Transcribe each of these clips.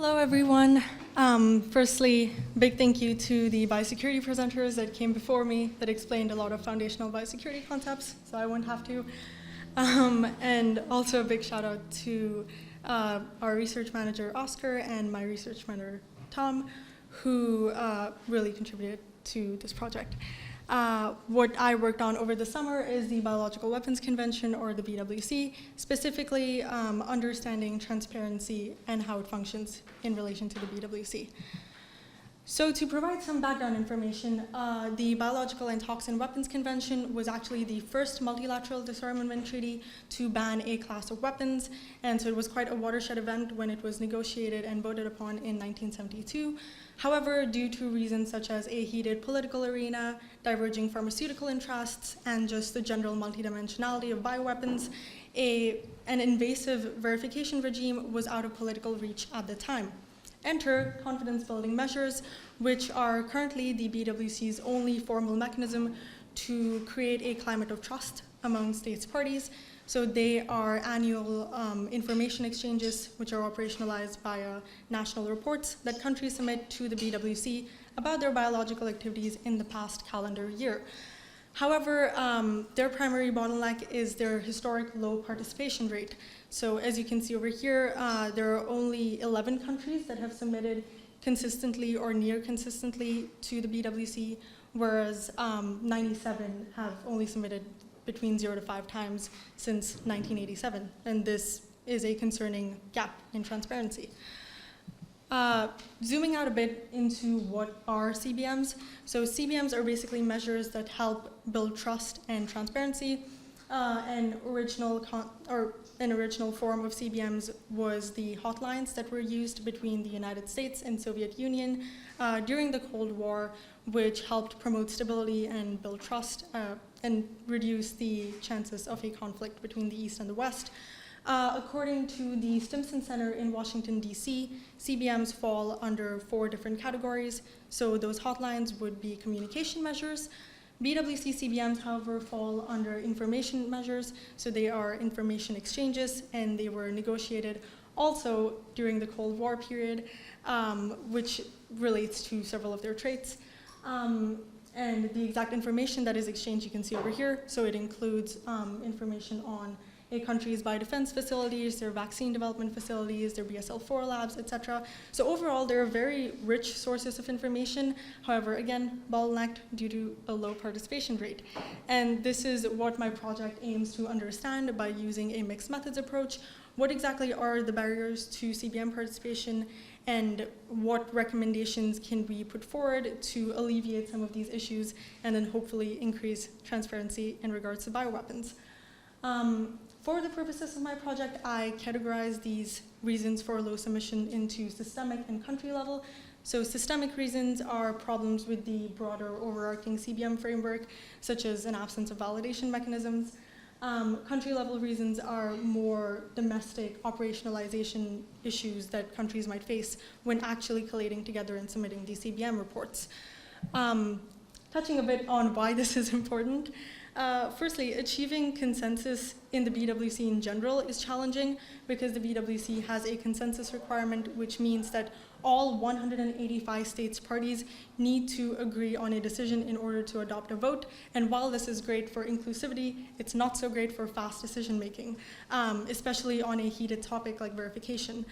Hello, everyone. Firstly, big thank you to the biosecurity presenters that came before me that explained a lot of foundational biosecurity concepts, so I won't have to. And also a big shout out to our research manager, Oscar, and my research mentor, Tom, who really contributed to this project. What I worked on over the summer is the Biological Weapons Convention, or the BWC, specifically understanding transparency and how it functions in relation to the BWC. So to provide some background information, the Biological and Toxin Weapons Convention was actually the first multilateral disarmament treaty to ban a class of weapons, and so it was quite a watershed event when it was negotiated and voted upon in 1972. However, due to reasons such as a heated political arena, diverging pharmaceutical interests, and just the general multidimensionality of bioweapons, an invasive verification regime was out of political reach at the time. Enter confidence-building measures, which are currently the BWC's only formal mechanism to create a climate of trust among states parties. So they are annual information exchanges, which are operationalized via national reports that countries submit to the BWC about their biological activities in the past calendar year. However, their primary bottleneck is their historic low participation rate. So as you can see over here, there are only 11 countries that have submitted consistently or near consistently to the BWC, whereas 97 have only submitted between 0 to 5 times since 1987. And this is a concerning gap in transparency. Zooming out a bit into what are CBMs. So CBMs are basically measures that help build trust and transparency. An original form of CBMs was the hotlines that were used between the United States and Soviet Union during the Cold War, which helped promote stability and build trust and reduce the chances of a conflict between the East and the West. According to the Stimson Center in Washington, D.C., CBMs fall under 4 different categories. So those hotlines would be communication measures. BWC CBMs, however, fall under information measures. So they are information exchanges, and they were negotiated also during the Cold War period, which relates to several of their traits. And the exact information that is exchanged you can see over here. So it includes information on a country's biodefense facilities, their vaccine development facilities, their BSL-4 labs, etc. So overall, they're very rich sources of information. However, again, bottlenecked due to a low participation rate. And this is what my project aims to understand by using a mixed methods approach. What exactly are the barriers to CBM participation, and what recommendations can we put forward to alleviate some of these issues and then hopefully increase transparency in regards to bioweapons. For the purposes of my project, I categorize these reasons for low submission into systemic and country level. So systemic reasons are problems with the broader overarching CBM framework, such as an absence of validation mechanisms. Country level reasons are more domestic operationalization issues that countries might face when actually collating together and submitting these CBM reports. Touching a bit on why this is important. Firstly, achieving consensus in the BWC in general is challenging because the BWC has a consensus requirement, which means that all 185 states parties need to agree on a decision in order to adopt a vote. And while this is great for inclusivity, it's not so great for fast decision making, especially on a heated topic like verification.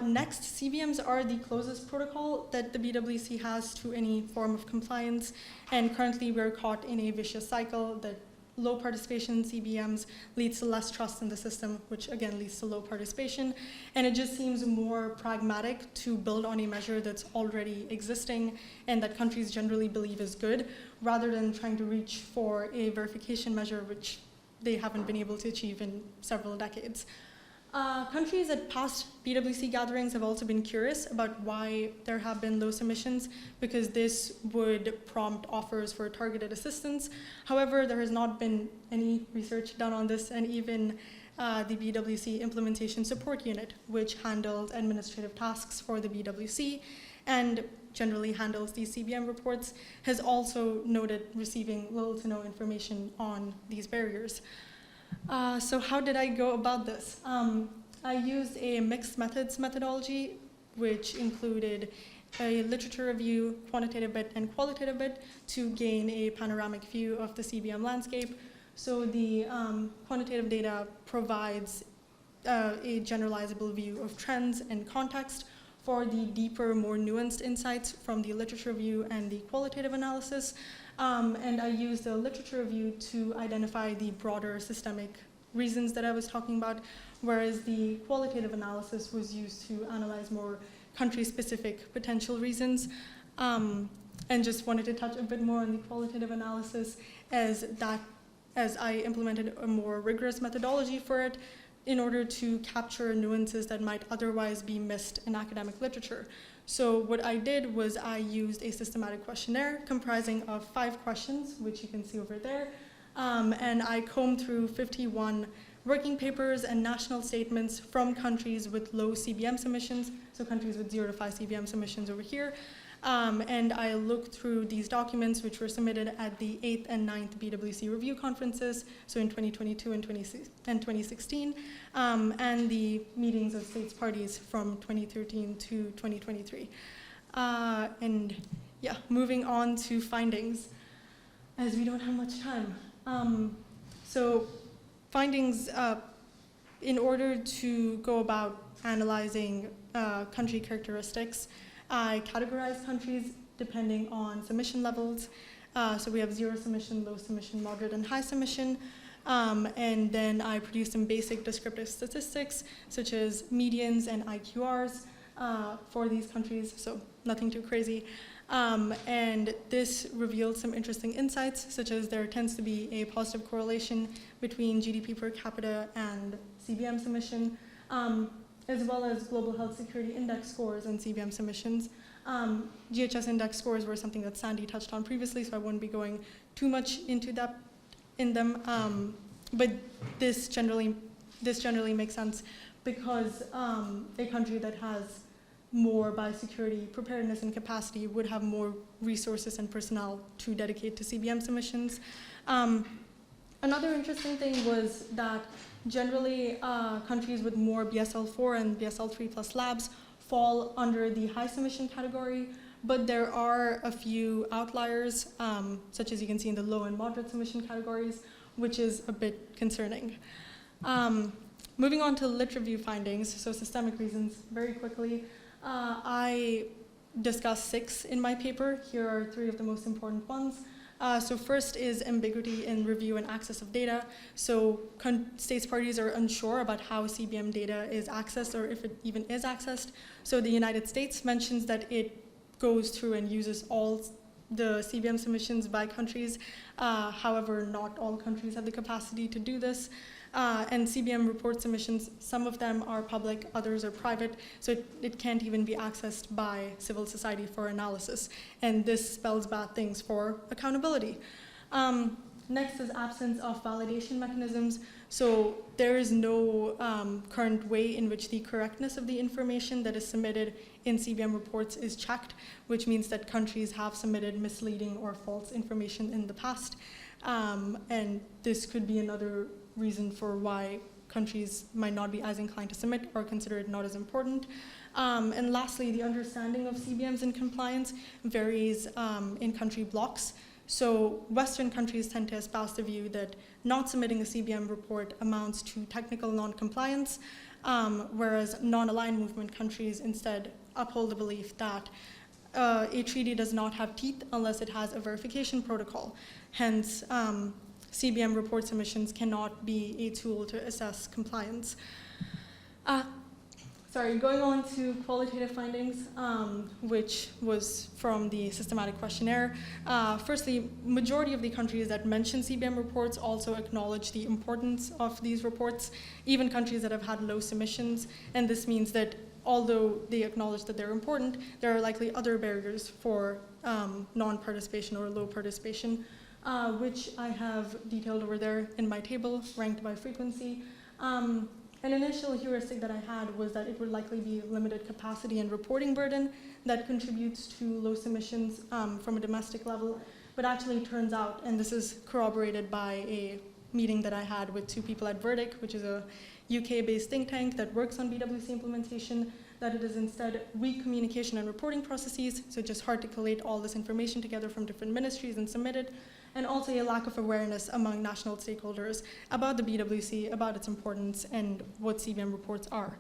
Next, CBMs are the closest protocol that the BWC has to any form of compliance, and currently we're caught in a vicious cycle that low participation CBMs leads to less trust in the system, which again leads to low participation, and it just seems more pragmatic to build on a measure that's already existing and that countries generally believe is good, rather than trying to reach for a verification measure which they haven't been able to achieve in several decades. Countries at past BWC gatherings have also been curious about why there have been low submissions, because this would prompt offers for targeted assistance. However, there has not been any research done on this, and even the BWC Implementation Support Unit, which handles administrative tasks for the BWC and generally handles these CBM reports, has also noted receiving little to no information on these barriers. So how did I go about this? I used a mixed methods methodology which included a literature review, quantitative bit, and qualitative bit to gain a panoramic view of the CBM landscape. So the quantitative data provides a generalizable view of trends and context. For the deeper, more nuanced insights from the literature review and the qualitative analysis. And I used the literature review to identify the broader systemic reasons that I was talking about, whereas the qualitative analysis was used to analyze more country-specific potential reasons. And just wanted to touch a bit more on the qualitative analysis as I implemented a more rigorous methodology for it, in order to capture nuances that might otherwise be missed in academic literature. So what I did was I used a systematic questionnaire comprising of 5 questions, which you can see over there, and I combed through 51 working papers and national statements from countries with low CBM submissions, so countries with 0 to 5 CBM submissions over here. And I looked through these documents, which were submitted at the 8th and 9th BWC review conferences, so in 2022 and 2016, and the meetings of states parties from 2013 to 2023. And yeah, moving on to findings, as we don't have much time. So findings, in order to go about analyzing country characteristics, I categorize countries depending on submission levels. So we have 0 submission, low submission, moderate, and high submission. And then I produce some basic descriptive statistics, such as medians and IQRs for these countries, so nothing too crazy. And this revealed some interesting insights, such as there tends to be a positive correlation between GDP per capita and CBM submission, as well as Global Health Security Index scores and CBM submissions. GHS index scores were something that Sandy touched on previously, so I won't be going too much into that in them. But this generally makes sense because a country that has more biosecurity preparedness and capacity would have more resources and personnel to dedicate to CBM submissions. Another interesting thing was that generally countries with more BSL-4 and BSL-3 plus labs fall under the high submission category, but there are a few outliers, such as you can see in the low and moderate submission categories, which is a bit concerning. Moving on to lit review findings, so systemic reasons, very quickly. I discussed 6 in my paper. Here are 3 of the most important ones. So first is ambiguity in review and access of data. So states parties are unsure about how CBM data is accessed or if it even is accessed. So the United States mentions that it goes through and uses all the CBM submissions by countries. However, not all countries have the capacity to do this. And CBM report submissions, some of them are public, others are private, so it can't even be accessed by civil society for analysis. And this spells bad things for accountability. Next is absence of validation mechanisms. So there is no current way in which the correctness of the information that is submitted in CBM reports is checked, which means that countries have submitted misleading or false information in the past. And this could be another reason for why countries might not be as inclined to submit or consider it not as important. And lastly, the understanding of CBMs in compliance varies in country blocks. So Western countries tend to espouse the view that not submitting a CBM report amounts to technical non-compliance, whereas non-aligned movement countries instead uphold the belief that a treaty does not have teeth unless it has a verification protocol. Hence, CBM report submissions cannot be a tool to assess compliance. Going on to qualitative findings, which was from the systematic questionnaire. Firstly, majority of the countries that mention CBM reports also acknowledge the importance of these reports, even countries that have had low submissions. And this means that although they acknowledge that they're important, there are likely other barriers for non-participation or low participation, which I have detailed over there in my table, ranked by frequency. An initial heuristic that I had was that it would likely be limited capacity and reporting burden that contributes to low submissions from a domestic level, but actually turns out, and this is corroborated by a meeting that I had with 2 people at Verdict, which is a UK-based think tank that works on BWC implementation, that it is instead weak communication and reporting processes, so just hard to collate all this information together from different ministries and submit it, and also a lack of awareness among national stakeholders about the BWC, about its importance, and what CBM reports are.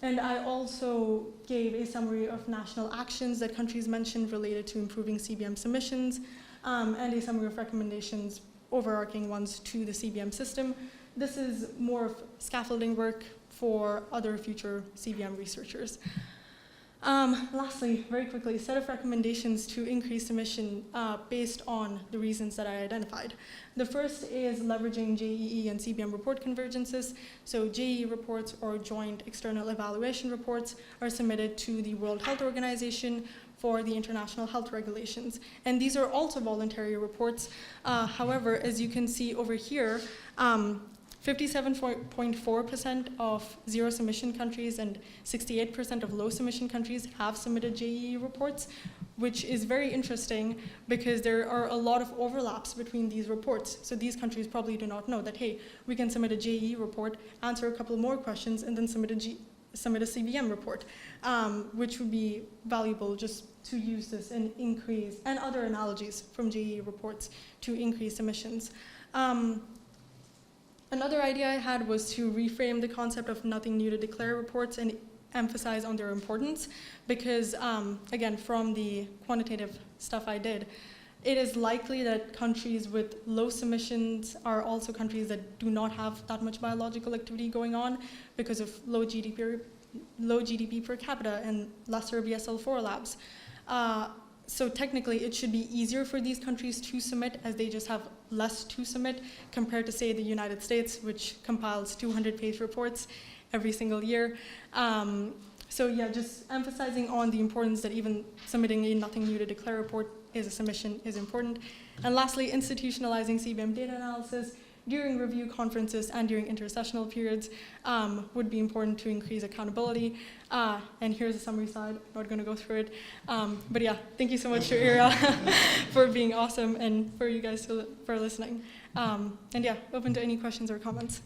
And I also gave a summary of national actions that countries mentioned related to improving CBM submissions, and a summary of recommendations, overarching ones, to the CBM system. This is more of scaffolding work for other future CBM researchers. Lastly, very quickly, a set of recommendations to increase submission based on the reasons that I identified. The first is leveraging JEE and CBM report convergences. So JEE reports, or Joint External Evaluation Reports, are submitted to the World Health Organization for the international health regulations. And these are also voluntary reports. However, as you can see over here, 57.4% of zero submission countries and 68% of low submission countries have submitted JEE reports, which is very interesting because there are a lot of overlaps between these reports. So these countries probably do not know that, hey, we can submit a JEE report, answer a couple more questions, and then submit a CBM report, which would be valuable just to use this and increase, and other analogies from JEE reports to increase submissions. Another idea I had was to reframe the concept of nothing new to declare reports and emphasize on their importance because, again, from the quantitative stuff I did, it is likely that countries with low submissions are also countries that do not have that much biological activity going on because of low GDP per capita and lesser BSL-4 labs. So technically, it should be easier for these countries to submit as they just have less to submit compared to, say, the United States, which compiles 200-page reports every single year. So yeah, just emphasizing on the importance that even submitting a nothing new to declare report is a submission is important. And lastly, institutionalizing CBM data analysis during review conferences and during intersessional periods would be important to increase accountability. And here's a summary slide. I'm not going to go through it. But yeah, thank you so much to Riya for being awesome and for you guys for listening. And yeah, open to any questions or comments.